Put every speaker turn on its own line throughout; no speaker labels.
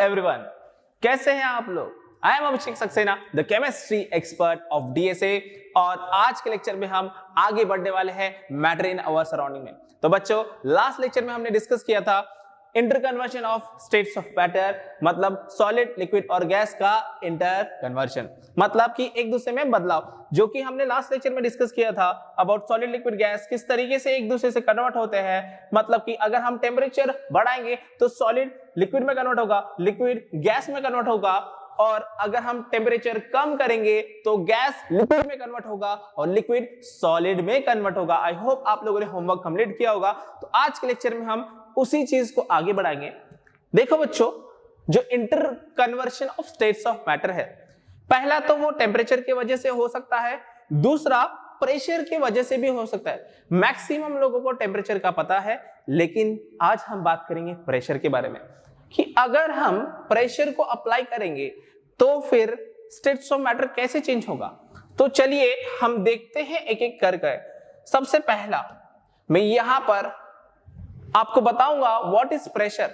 Everyone, कैसे हैं आप लोग? I am Abhishek Saxena, the chemistry expert of DSA. और आज के लेक्चर में हम आगे बढ़ने वाले हैं मैटर इन आवर सराउंडिंग में। तो बच्चों, लास्ट लेक्चर में हमने डिस्कस किया था इंटरकन्वर्शन ऑफ स्टेट्स ऑफ मैटर, मतलब सॉलिड, लिक्विड और गैस का इंटरकन्वर्शन, मतलब कि एक दूसरे में बदलाव, जो कि हमने लास्ट लेक्चर में डिस्कस किया था अबाउट सॉलिड, लिक्विड, गैस किस तरीके से एक दूसरे से कन्वर्ट होते हैं। मतलब कि अगर हम टेम्परेचर बढ़ाएंगे तो सॉलिड लिक्विड में कन्वर्ट होगा, लिक्विड गैस में कन्वर्ट होगा, और अगर हम टेम्परेचर कम करेंगे तो गैस लिक्विड में कन्वर्ट होगा और लिक्विड सॉलिड में कन्वर्ट होगा। आई होप आप लोगों ने होमवर्क कंप्लीट किया होगा। तो आज के लेक्चर में हम उसी चीज को आगे बढ़ाएंगे। देखो बच्चों, जो inter conversion of states of matter है, पहला तो वो टेम्परेचर की वजह से हो सकता है, दूसरा प्रेशर की वजह से भी हो सकता है। मैक्सिमम लोगों को टेम्परेचर का पता है, लेकिन आज हम बात करेंगे प्रेशर के बारे में कि अगर हम प्रेशर को अप्लाई करेंगे तो फिर स्टेट्स ऑफ मैटर कैसे चेंज होगा। तो चलिए हम देखते हैं एक एक करके। सबसे पहला मैं यहां पर आपको बताऊंगा व्हाट इज प्रेशर।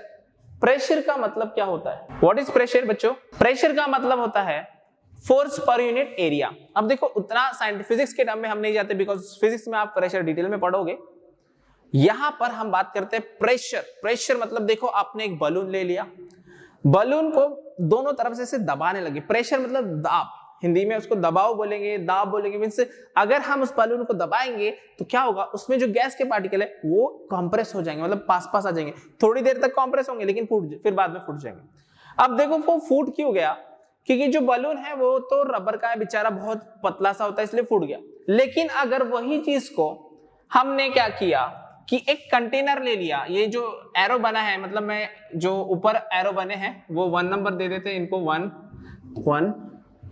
प्रेशर का मतलब क्या होता है? व्हाट इज प्रेशर बच्चों? प्रेशर का मतलब होता है फोर्स पर यूनिट एरिया। अब देखो, उतना साइंटिफिक फिजिक्स के टर्म में हम नहीं जाते, बिकॉज फिजिक्स में आप प्रेशर डिटेल में पढ़ोगे। यहां पर हम बात करते हैं प्रेशर। प्रेशर मतलब देखो, आपने एक बलून ले लिया, बलून को दोनों तरफ से ऐसे दबाने लगे। प्रेशर मतलब दाब, हिंदी में उसको दबाव बोलेंगे, दाब बोलेंगे। मींस अगर हम उस बलून को दबाएंगे तो क्या होगा, उसमें जो गैस के पार्टिकल है वो कंप्रेस हो जाएंगे, मतलब पास पास आ जाएंगे। थोड़ी देर तक कंप्रेस होंगे, लेकिन फिर बाद में फूट जाएंगे। अब देखो वो फूट क्यों गया? क्योंकि जो बलून है वो तो रबर का है, बेचारा बहुत पतला सा होता है, इसलिए फूट गया। लेकिन अगर वही चीज को हमने क्या किया कि एक कंटेनर ले लिया, ये जो एरो बना है, मतलब मैं जो ऊपर एरो बने हैं वो 1 नंबर दे देते हैं इनको, 1 1,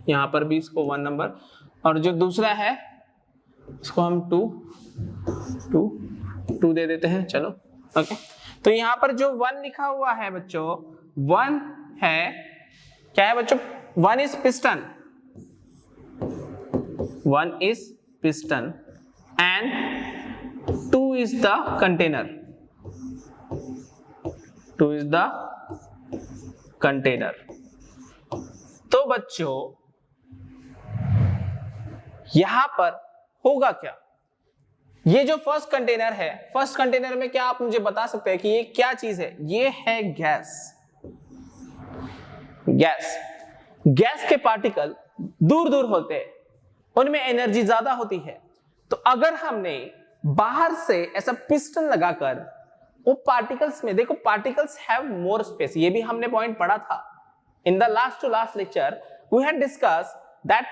यहां पर भी इसको 1 नंबर, और जो दूसरा है इसको हम 2 2 2 दे देते हैं। चलो ओके। तो यहां पर जो 1 लिखा हुआ है बच्चों, 1 है, क्या है बच्चों? 1 is piston, 1 is piston and 2 is the container, 2 is the container। तो बच्चों यहां पर होगा क्या? ये जो फर्स्ट कंटेनर है, फर्स्ट कंटेनर में क्या आप मुझे बता सकते हैं कि ये क्या चीज है? ये है गैस। गैस, गैस के पार्टिकल दूर दूर होते हैं, उनमें एनर्जी ज्यादा होती है। तो अगर हमने बाहर से ऐसा पिस्टन लगाकर वो पार्टिकल्स में, देखो पार्टिकल्स हैव मोर स्पेस, ये भी हमने पॉइंट पढ़ा था in the last to last lecture. We had discuss that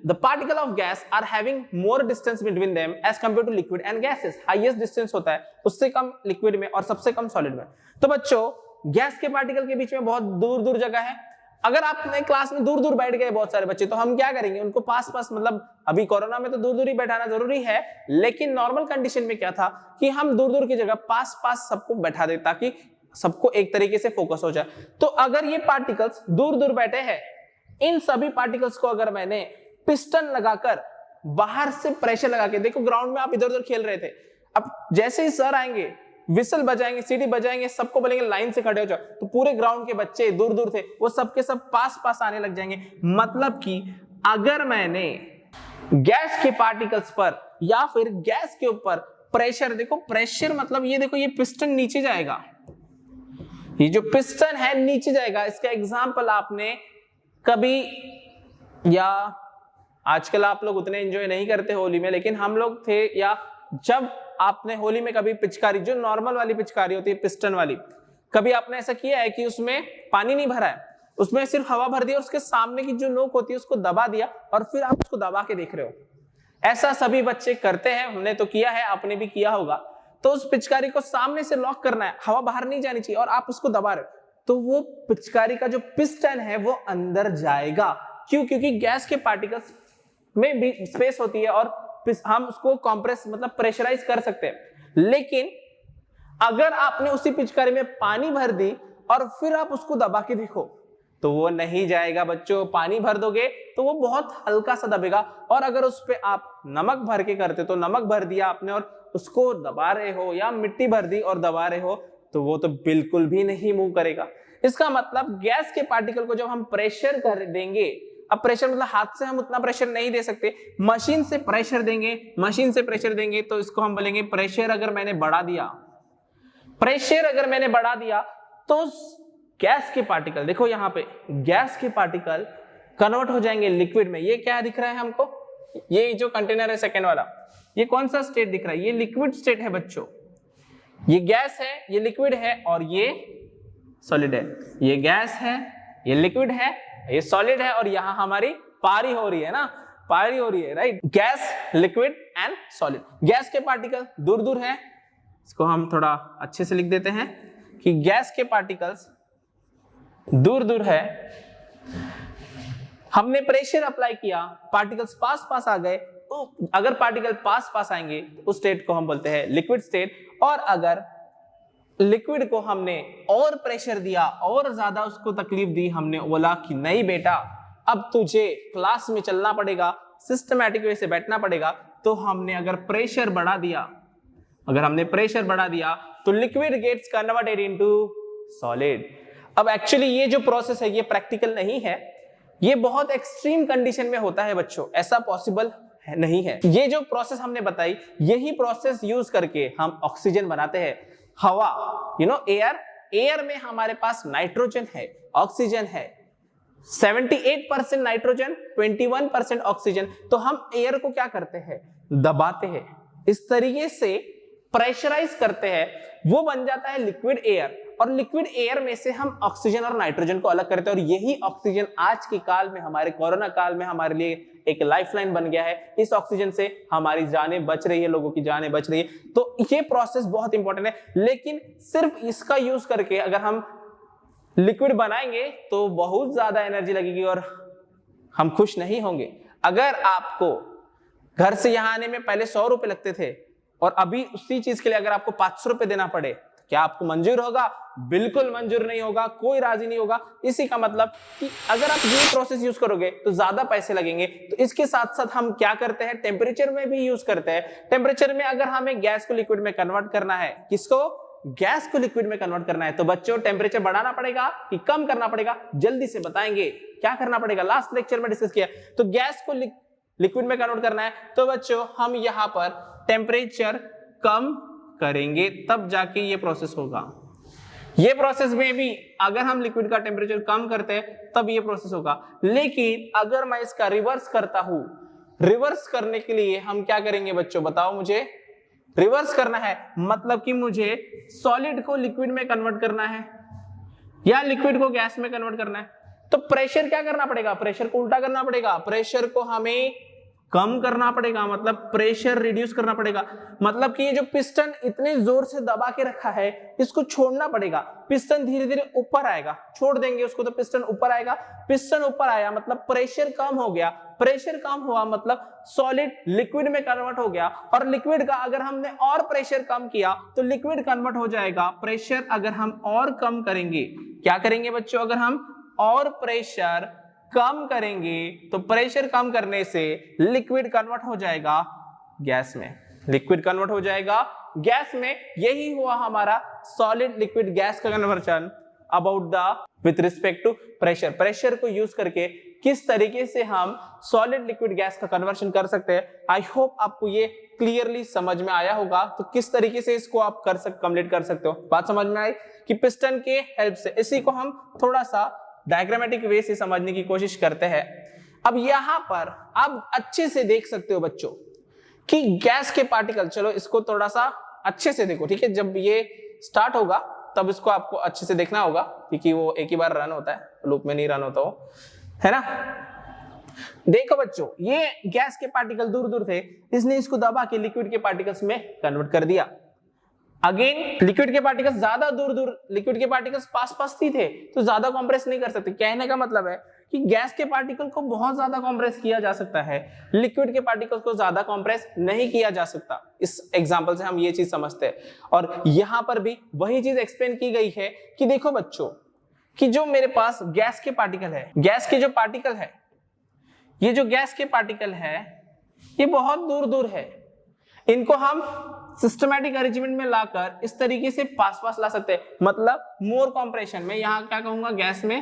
the particle of gas are having more distance between them as compare to liquid and gases. Highest distance होता है उससे कम liquid में और सबसे कम सॉलिड में। तो बच्चों, गैस के पार्टिकल के बीच में बहुत दूर दूर जगह है। अगर आप अपने क्लास में दूर दूर बैठ गए बहुत सारे बच्चे, तो हम क्या करेंगे? उनको पास पास, मतलब अभी कोरोना में तो दूर दूर ही बैठाना जरूरी है, लेकिन नॉर्मल कंडीशन में क्या था कि हम दूर दूर की जगह पास पास सबको बैठा दे, ताकि सबको एक तरीके से फोकस हो जाए। तो अगर ये पार्टिकल्स दूर दूर बैठे हैं, इन सभी पार्टिकल्स को अगर मैंने पिस्टन लगाकर बाहर से प्रेशर लगा के, देखो ग्राउंड में आप इधर उधर खेल रहे थे, अब जैसे ही सर आएंगे, विसल बजाएंगे, सीटी बजाएंगे, सबको बोलेंगे लाइन से खड़े हो जाओ, तो पूरे ग्राउंड के बच्चे दूर दूर थे, वो सबके सब पास पास आने लग जाएंगे। मतलब कि अगर मैंने गैस के पार्टिकल्स पर या फिर गैस के ऊपर प्रेशर, देखो प्रेशर मतलब ये देखो, ये पिस्टन नीचे जाएगा, ये जो पिस्टन है नीचे जाएगा। इसका एग्जांपल आपने कभी, या आजकल आप लोग उतने एंजॉय नहीं करते होली में, लेकिन हम लोग थे, या जब आपने होली में कभी पिचकारी, जो नॉर्मल वाली पिचकारी होती है पिस्टन वाली, कभी आपने ऐसा किया है कि उसमें पानी नहीं भरा है, उसमें सिर्फ हवा भर दिया, उसके सामने की जो नोक होती है उसको दबा दिया और फिर आप उसको दबा के देख रहे हो? ऐसा सभी बच्चे करते हैं, हमने तो किया है, आपने भी किया होगा। तो उस पिचकारी को सामने से लॉक करना है, हवा बाहर नहीं जानी चाहिए, और आप उसको दबा रहे हो, तो वो पिचकारी का जो पिस्टन है वो अंदर जाएगा। क्यों? क्योंकि गैस के पार्टिकल्स में भी स्पेस होती है और हम उसको कंप्रेस, मतलब प्रेशराइज कर सकते हैं। लेकिन अगर आपने उसी पिचकारी में पानी भर दी और फिर आप उसको दबा के देखो, तो वो नहीं जाएगा बच्चों। पानी भर दोगे तो वो बहुत हल्का सा दबेगा, और अगर उस पे आप नमक भर के करते, तो नमक भर दिया आपने और उसको दबा रहे हो, या मिट्टी भर दी और दबा रहे हो, तो वो तो बिल्कुल भी नहीं मूव करेगा। इसका मतलब गैस के पार्टिकल को जब हम प्रेशर कर देंगे, अब प्रेशर मतलब हाथ से हम उतना प्रेशर नहीं दे सकते, मशीन से प्रेशर देंगे, मशीन से प्रेशर देंगे तो इसको हम बोलेंगे प्रेशर अगर मैंने बढ़ा दिया, प्रेशर अगर मैंने बढ़ा दिया तो गैस के पार्टिकल, देखो यहां पे गैस के पार्टिकल कन्वर्ट हो जाएंगे लिक्विड में। ये क्या दिख रहा है हमको, ये जो कंटेनर है सेकंड वाला, ये कौन सा स्टेट दिख रहा है, ये लिक्विड स्टेट है बच्चों। ये गैस है, ये लिक्विड है और ये सॉलिड है। ये गैस है, ये लिक्विड है, ये सॉलिड है और यहां हमारी पारी हो रही है ना, पारी हो रही है, right. Gas, liquid and solid. Gas के पार्टिकल दूर दूर है, इसको हम थोड़ा अच्छे से लिख देते हैं कि गैस के पार्टिकल्स दूर दूर है, हमने प्रेशर अप्लाई किया, पार्टिकल्स पास पास आ गए, तो अगर पार्टिकल पास पास आएंगे उस स्टेट को हम बोलते हैं लिक्विड स्टेट। और अगर लिक्विड को हमने और प्रेशर दिया और ज्यादा उसको तकलीफ दी, हमने बोला कि नहीं बेटा अब तुझे क्लास में चलना पड़ेगा, सिस्टमैटिक वे से बैठना पड़ेगा, तो हमने अगर प्रेशर बढ़ा दिया, अगर हमने प्रेशर बढ़ा दिया तो liquid gets converted into solid. अब एक्चुअली ये जो प्रोसेस है ये प्रैक्टिकल नहीं है, ये बहुत एक्सट्रीम कंडीशन में होता है बच्चों, ऐसा पॉसिबल नहीं है। ये जो प्रोसेस हमने बताई, यही प्रोसेस यूज करके हम ऑक्सीजन बनाते हैं। हवा, एयर, एयर में हमारे पास नाइट्रोजन है, ऑक्सीजन है, 78% नाइट्रोजन, 21% ऑक्सीजन। तो हम एयर को क्या करते हैं, दबाते हैं, इस तरीके से प्रेशराइज करते हैं, वो बन जाता है लिक्विड एयर। और लिक्विड एयर में से हम ऑक्सीजन और नाइट्रोजन को अलग करते हैं। और यही ऑक्सीजन आज के काल में, हमारे कोरोना काल में हमारे लिए एक लाइफलाइन बन गया है। इस ऑक्सीजन से हमारी जानें बच रही है, लोगों की जानें बच रही है। तो ये प्रोसेस बहुत इंपॉर्टेंट है, लेकिन सिर्फ इसका यूज करके अगर हम लिक्विड बनाएंगे तो बहुत ज्यादा एनर्जी लगेगी और हम खुश नहीं होंगे। अगर आपको घर से यहां आने में पहले 100 रुपए लगते थे और अभी उसी चीज के लिए अगर आपको 500 रुपए देना पड़े, क्या आपको मंजूर होगा? बिल्कुल मंजूर नहीं होगा, कोई राजी नहीं होगा। इसी का मतलब कि अगर आप ये प्रोसेस यूज करोगे तो ज्यादा पैसे लगेंगे। तो इसके साथ साथ हम क्या करते हैं, टेम्परेचर में भी यूज करते हैं। टेम्परेचर में अगर हमें गैस को लिक्विड में कन्वर्ट करना है, किसको? गैस को लिक्विड में कन्वर्ट करना है, तो बच्चों टेम्परेचर बढ़ाना पड़ेगा कि कम करना पड़ेगा? जल्दी से बताएंगे क्या करना पड़ेगा, लास्ट लेक्चर में डिस्कस किया। तो गैस को लिक्विड में कन्वर्ट करना है, तो बच्चों हम यहां पर टेम्परेचर कम करेंगे, तब जाके ये प्रोसेस होगा। ये प्रोसेस में भी अगर हम लिक्विड का टेम्परेचर कम करते हैं तब ये प्रोसेस होगा। लेकिन अगर मैं इसका रिवर्स करता हूं, रिवर्स करने के लिए हम क्या करेंगे बच्चों, बताओ मुझे। रिवर्स करना है मतलब कि मुझे सॉलिड को लिक्विड में कन्वर्ट करना है या लिक्विड को गैस में कन्वर्ट करना है, तो प्रेशर क्या करना पड़ेगा, प्रेशर को उल्टा करना पड़ेगा। प्रेशर को हमें कम करना पड़ेगा, मतलब प्रेशर रिड्यूस करना पड़ेगा। मतलब कि ये जो पिस्टन इतने जोर से दबा के रखा है, इसको छोड़ना पड़ेगा। पिस्टन धीरे धीरे ऊपर आएगा, छोड़ देंगे उसको तो पिस्टन ऊपर आएगा। पिस्टन ऊपर आया मतलब प्रेशर कम हो गया, प्रेशर कम हुआ मतलब सॉलिड लिक्विड में कन्वर्ट हो गया। और लिक्विड का अगर हमने और प्रेशर कम किया तो लिक्विड कन्वर्ट हो जाएगा। प्रेशर अगर हम और कम करेंगे, क्या करेंगे बच्चों, अगर हम और प्रेशर कम करेंगे तो प्रेशर कम करने से लिक्विड कन्वर्ट हो जाएगा गैस में, लिक्विड कन्वर्ट हो जाएगा गैस में। यही हुआ हमारा सॉलिड लिक्विड गैस का conversion about the with respect to pressure. Pressure को यूज करके किस तरीके से हम सॉलिड लिक्विड गैस का कन्वर्शन कर सकते हैं। आई होप आपको ये क्लियरली समझ में आया होगा। तो किस तरीके से इसको आप कंप्लीट कर सकते हो, बात समझ में आई कि पिस्टन के हेल्प से। इसी को हम थोड़ा सा डायग्रामेटिक वे से समझने की कोशिश करते हैं। अब यहां पर आप अच्छे से देख सकते हो बच्चों कि गैस के पार्टिकल, चलो इसको थोड़ा सा अच्छे से देखो, ठीक है। जब ये स्टार्ट होगा तब इसको आपको अच्छे से देखना होगा क्योंकि वो एक ही बार रन होता है, लूप में नहीं रन होता वो, है ना। देखो बच्चों, ये गैस के पार्टिकल दूर दूर थे, इसने इसको दबा के लिक्विड के पार्टिकल्स में कन्वर्ट कर दिया। अगेन लिक्विड के पार्टिकल्स ज्यादा दूर दूर, लिक्विड के पार्टिकल्स पास पास ही थे तो ज्यादा कंप्रेस नहीं कर सकते। कहने का मतलब है कि गैस के पार्टिकल को बहुत ज्यादा कंप्रेस किया जा सकता है, लिक्विड के पार्टिकल्स को ज्यादा कंप्रेस नहीं किया जा सकता। इस एग्जांपल से हम ये चीज समझते हैं। और यहां पर भी वही चीज एक्सप्लेन की गई है कि देखो बच्चों कि जो मेरे पास गैस के पार्टिकल है, गैस के जो पार्टिकल है, ये जो गैस के पार्टिकल है ये बहुत दूर दूर है, इनको हम सिस्टमैटिक अरेंजमेंट में लाकर इस तरीके से पास पास ला सकते हैं, मतलब मोर कॉम्प्रेशन में, यहां क्या कहूंगा, गैस में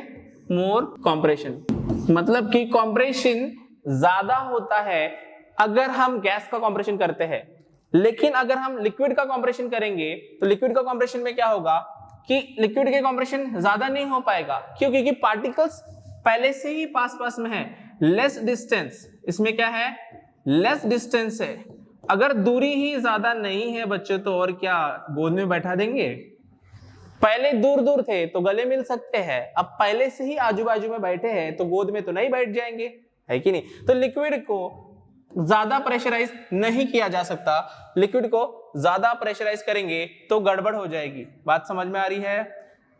मोर कॉम्प्रेशन, मतलब कि कॉम्प्रेशन ज्यादा होता है अगर हम गैस का कॉम्प्रेशन करते हैं। लेकिन अगर हम लिक्विड का कॉम्प्रेशन करेंगे तो लिक्विड का कॉम्प्रेशन में क्या होगा कि लिक्विड के कॉम्प्रेशन ज्यादा नहीं हो पाएगा। क्यों? क्योंकि पार्टिकल्स पहले से ही पास पास में है, लेस डिस्टेंस, इसमें क्या है, लेस डिस्टेंस है। अगर दूरी ही ज्यादा नहीं है बच्चों तो और क्या गोद में बैठा देंगे? पहले दूर दूर थे तो गले मिल सकते हैं, अब पहले से ही आजू बाजू में बैठे हैं तो गोद में तो नहीं बैठ जाएंगे, है कि नहीं? तो लिक्विड को ज्यादा प्रेशराइज नहीं किया जा सकता, लिक्विड को ज्यादा प्रेशराइज करेंगे तो गड़बड़ हो जाएगी। बात समझ में आ रही है?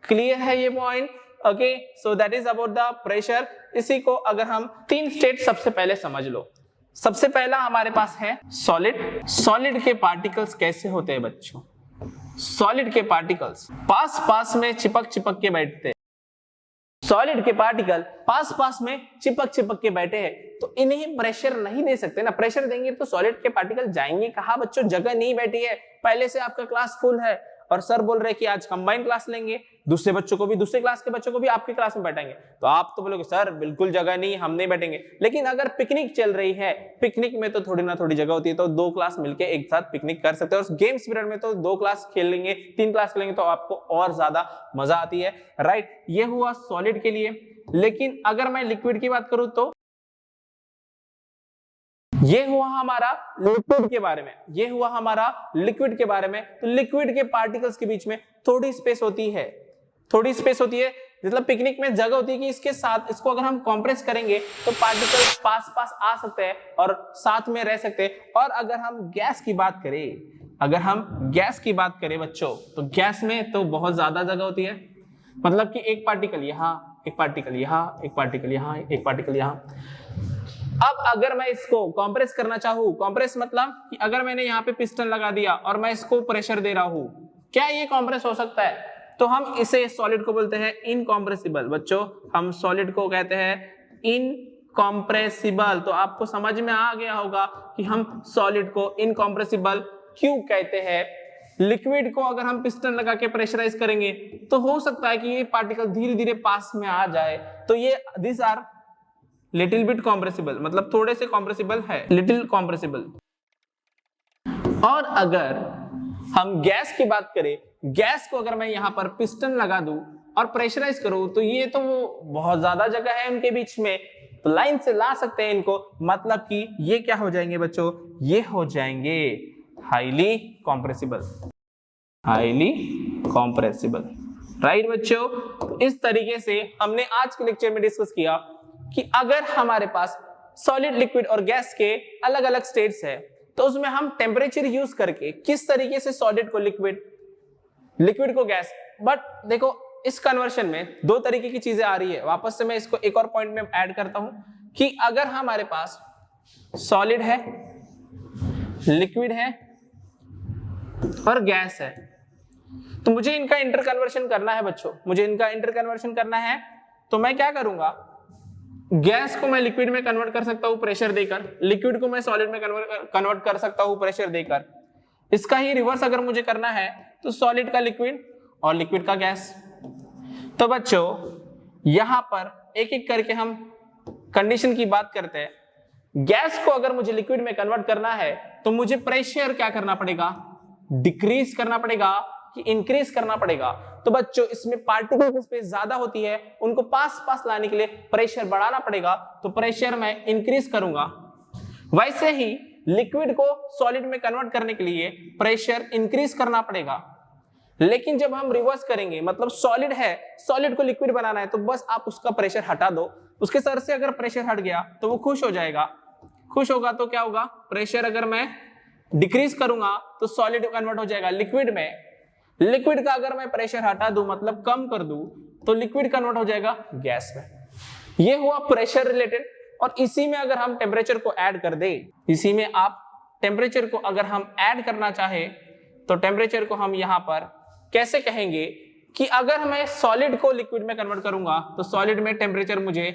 क्लियर है ये point? Okay, so that is about the pressure. इसी को अगर हम 3 स्टेट सबसे पहले समझ लो। सबसे पहला हमारे पास है सॉलिड। सॉलिड के पार्टिकल्स कैसे होते हैं बच्चों? सॉलिड के पार्टिकल्स पास पास में चिपक चिपक के बैठते हैं। सॉलिड के पार्टिकल पास पास में चिपक चिपक के बैठे हैं तो इन्हें प्रेशर नहीं दे सकते ना। प्रेशर देंगे तो सॉलिड के पार्टिकल जाएंगे कहां बच्चों? जगह नहीं बैठी है, पहले से आपका क्लास फुल है और सर बोल रहे हैं कि आज कंबाइंड क्लास लेंगे, दूसरे बच्चों को भी, दूसरे क्लास के बच्चों को भी आपकी क्लास में बैठाएंगे, तो आप तो बोलोगे सर बिल्कुल जगह नहीं, हम नहीं बैठेंगे। लेकिन अगर पिकनिक चल रही है, पिकनिक में तो थोड़ी ना थोड़ी जगह होती है, तो 2 क्लास मिलके एक साथ पिकनिक कर सकते हैं। और गेम्स पीरियड में तो 2 क्लास खेल लेंगे, 3 क्लास खेलेंगे तो आपको और ज्यादा मजा आती है, राइट? ये हुआ सॉलिड के लिए। लेकिन अगर मैं लिक्विड की बात करूं तो ये हुआ हमारा लिक्विड के बारे में, ये हुआ हमारा लिक्विड के बारे में। तो लिक्विड के पार्टिकल्स के बीच में थोड़ी स्पेस होती है, थोड़ी स्पेस होती है, मतलब पिकनिक में जगह होती है कि इसके साथ इसको अगर हम कंप्रेस करेंगे तो पार्टिकल्स पास पास आ सकते हैं और साथ में रह सकते हैं। और अगर हम गैस की बात करें, अगर हम गैस की बात करें बच्चों, तो गैस में तो बहुत ज्यादा जगह होती है, मतलब कि एक पार्टिकल यहाँ, एक पार्टिकल यहाँ, एक पार्टिकल यहाँ, एक पार्टिकल यहाँ। अब अगर मैं इसको कंप्रेस करना चाहूं, कंप्रेस मतलब कि अगर मैंने यहाँ पे पिस्टन लगा दिया और मैं इसको प्रेशर दे रहा हूं, क्या ये कंप्रेस हो सकता है? तो हम इसे सॉलिड को बोलते हैं इनकॉम्प्रेसिबल। बच्चों हम सॉलिड को कहते हैं इनकॉम्प्रेसिबल। तो आपको समझ में आ गया होगा कि हम सॉलिड को इनकॉम्प्रेसिबल क्यों कहते हैं। लिक्विड को अगर हम पिस्टन लगा के प्रेशराइज करेंगे तो हो सकता है कि ये पार्टिकल धीरे धीरे पास में आ जाए, तो ये this are little bit compressible, मतलब थोड़े से कॉम्प्रेसिबल है, लिटिल कॉम्प्रेसिबल। और अगर हम गैस की बात करें, गैस को अगर मैं यहां पर पिस्टन लगा दूं और प्रेशराइज करूं तो ये तो बहुत ज्यादा जगह है उनके बीच में, तो लाइन से ला सकते हैं इनको, मतलब कि ये क्या हो जाएंगे बच्चों? ये हो जाएंगे highly compressible, highly compressible, right बच्चों? तो इस तरीके से हमने आज के लेक्चर में डिस्कस किया कि अगर हमारे पास सॉलिड, लिक्विड और गैस के अलग अलग स्टेट्स है तो उसमें हम टेम्परेचर यूज करके किस तरीके से सॉलिड को लिक्विड, लिक्विड को गैस। बट देखो इस कन्वर्शन में 2 तरीके की चीजें आ रही है। वापस से मैं इसको एक और पॉइंट में ऐड करता हूं कि अगर हमारे पास सॉलिड है, लिक्विड है और गैस है तो मुझे इनका इंटर कन्वर्शन करना है बच्चों, मुझे इनका इंटर कन्वर्शन करना है। तो मैं क्या करूंगा, गैस को मैं लिक्विड में कन्वर्ट कर सकता हूं प्रेशर देकर, लिक्विड को मैं सॉलिड में कन्वर्ट कर सकता हूं प्रेशर देकर। इसका ही रिवर्स अगर मुझे करना है तो सॉलिड का लिक्विड और लिक्विड का गैस। तो बच्चों यहां पर एक एक करके हम कंडीशन की बात करते हैं। गैस को अगर मुझे लिक्विड में कन्वर्ट करना है तो मुझे प्रेशर क्या करना पड़ेगा? डिक्रीज करना पड़ेगा कि इंक्रीज करना पड़ेगा? तो बच्चों इसमें पार्टिकल की स्पेस ज्यादा होती है, उनको पास पास लाने के लिए प्रेशर बढ़ाना पड़ेगा, तो प्रेशर मैं इंक्रीज करूंगा। वैसे ही लिक्विड को सॉलिड में कन्वर्ट करने के लिए प्रेशर इंक्रीज करना पड़ेगा। लेकिन जब हम रिवर्स करेंगे, मतलब सॉलिड है, सॉलिड को लिक्विड बनाना है, तो बस आप उसका प्रेशर हटा दो, उसके सर से अगर प्रेशर हट गया तो वो खुश हो जाएगा। खुश होगा तो क्या होगा? प्रेशर अगर मैं डिक्रीज करूंगा तो सॉलिड कन्वर्ट हो जाएगा लिक्विड में। लिक्विड का अगर मैं प्रेशर हटा दूं, मतलब कम कर दूं, तो लिक्विड कन्वर्ट हो जाएगा गैस में। ये हुआ प्रेशर रिलेटेड। और इसी में अगर हम टेम्परेचर को ऐड कर दें, इसी में आप टेम्परेचर को अगर हम ऐड करना चाहे तो टेम्परेचर को हम यहां पर कैसे कहेंगे कि अगर मैं सॉलिड को लिक्विड में कन्वर्ट करूंगा तो सॉलिड में टेम्परेचर मुझे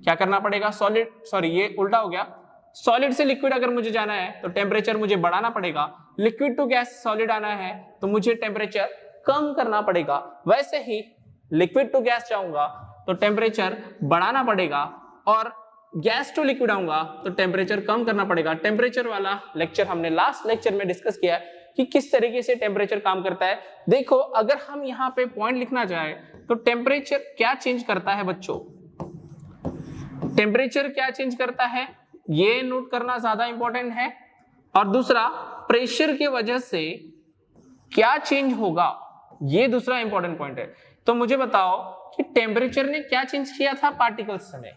क्या करना पड़ेगा? सॉलिड, सॉरी ये उल्टा हो गया, सॉलिड से लिक्विड अगर मुझे जाना है तो टेम्परेचर मुझे बढ़ाना पड़ेगा। लिक्विड टू गैस सॉलिड आना है तो मुझे टेम्परेचर कम करना पड़ेगा, वैसे ही लिक्विड टू गैस जाऊंगा तो टेम्परेचर बढ़ाना पड़ेगा, और गैस टू लिक्विड आऊंगा तो टेम्परेचर कम करना पड़ेगा। टेम्परेचर वाला लेक्चर हमने लास्ट लेक्चर में डिस्कस किया है कि किस तरीके से टेम्परेचर काम करता है। देखो अगर हम यहाँ पे पॉइंट लिखना चाहे तो टेम्परेचर क्या चेंज करता है बच्चों, टेम्परेचर क्या चेंज करता है ये नोट करना ज्यादा इंपॉर्टेंट है, और दूसरा प्रेशर की वजह से क्या चेंज होगा ये दूसरा इंपॉर्टेंट पॉइंट है। तो मुझे बताओ कि टेम्परेचर ने क्या चेंज किया था पार्टिकल्स में,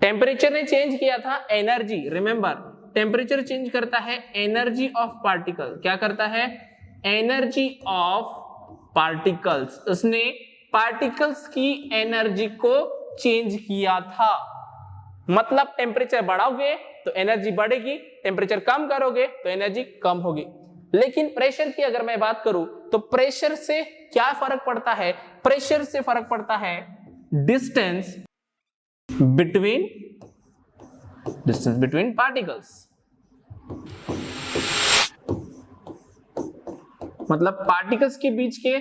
टेम्परेचर ने चेंज किया था एनर्जी। रिमेंबर टेम्परेचर चेंज करता है एनर्जी ऑफ पार्टिकल, क्या करता है एनर्जी ऑफ पार्टिकल्स, उसने पार्टिकल्स की एनर्जी को चेंज किया था। मतलब टेम्परेचर बढ़ाओगे तो एनर्जी बढ़ेगी, टेम्परेचर कम करोगे तो एनर्जी कम होगी। लेकिन प्रेशर की अगर मैं बात करूं तो प्रेशर से क्या फर्क पड़ता है, प्रेशर से फर्क पड़ता है डिस्टेंस बिटवीन पार्टिकल्स। मतलब पार्टिकल्स के बीच के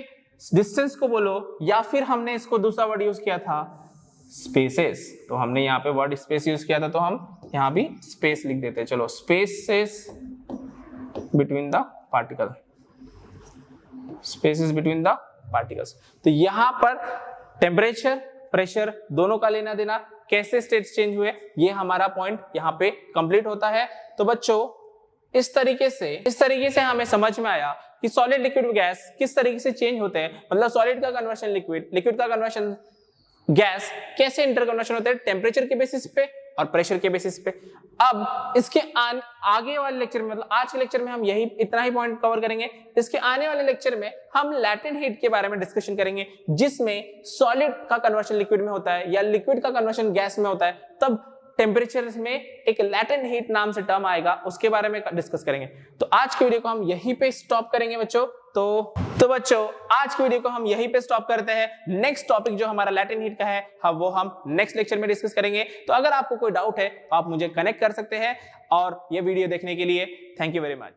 डिस्टेंस को बोलो, या फिर हमने इसको दूसरा वर्ड यूज किया था स्पेसेस, तो हमने यहाँ पे वर्ड स्पेस यूज किया था तो हम यहाँ भी स्पेस लिख देते हैं। चलो spaces between the particle, spaces between the particles. तो यहां पर टेम्परेचर प्रेशर दोनों का लेना देना, कैसे स्टेट्स चेंज हुए, ये हमारा पॉइंट यहाँ पे कंप्लीट होता है। तो बच्चों इस तरीके से हमें समझ में आया कि सॉलिड लिक्विड गैस किस तरीके से चेंज होते हैं, मतलब सॉलिड का कन्वर्शन लिक्विड, लिक्विड का कन्वर्शन गैस, कैसे इंटर कन्वर्शन होते हैं टेम्परेचर के बेसिस पे और प्रेशर के बेसिस पे। अब इसके आगे वाले लेक्चर में, मतलब आज के लेक्चर में हम यही इतना ही पॉइंट कवर करेंगे। इसके आने वाले लेक्चर में हम लैटेंट हीट के बारे में डिस्कशन करेंगे, जिसमें सॉलिड का कन्वर्शन लिक्विड में होता है या लिक्विड का कन्वर्शन गैस में होता है, तब टेम्परेचर में एक लैटेंट हीट नाम से टर्म आएगा, उसके बारे में डिस्कस करेंगे। तो आज की वीडियो को हम यहीं पे स्टॉप करेंगे बच्चों। तो बच्चों आज की वीडियो को हम यहीं पे स्टॉप करते हैं। नेक्स्ट टॉपिक जो हमारा लैटिन हीट का है वो हम नेक्स्ट लेक्चर में डिस्कस करेंगे। तो अगर आपको कोई डाउट है तो आप मुझे कनेक्ट कर सकते हैं, और ये वीडियो देखने के लिए थैंक यू वेरी मच।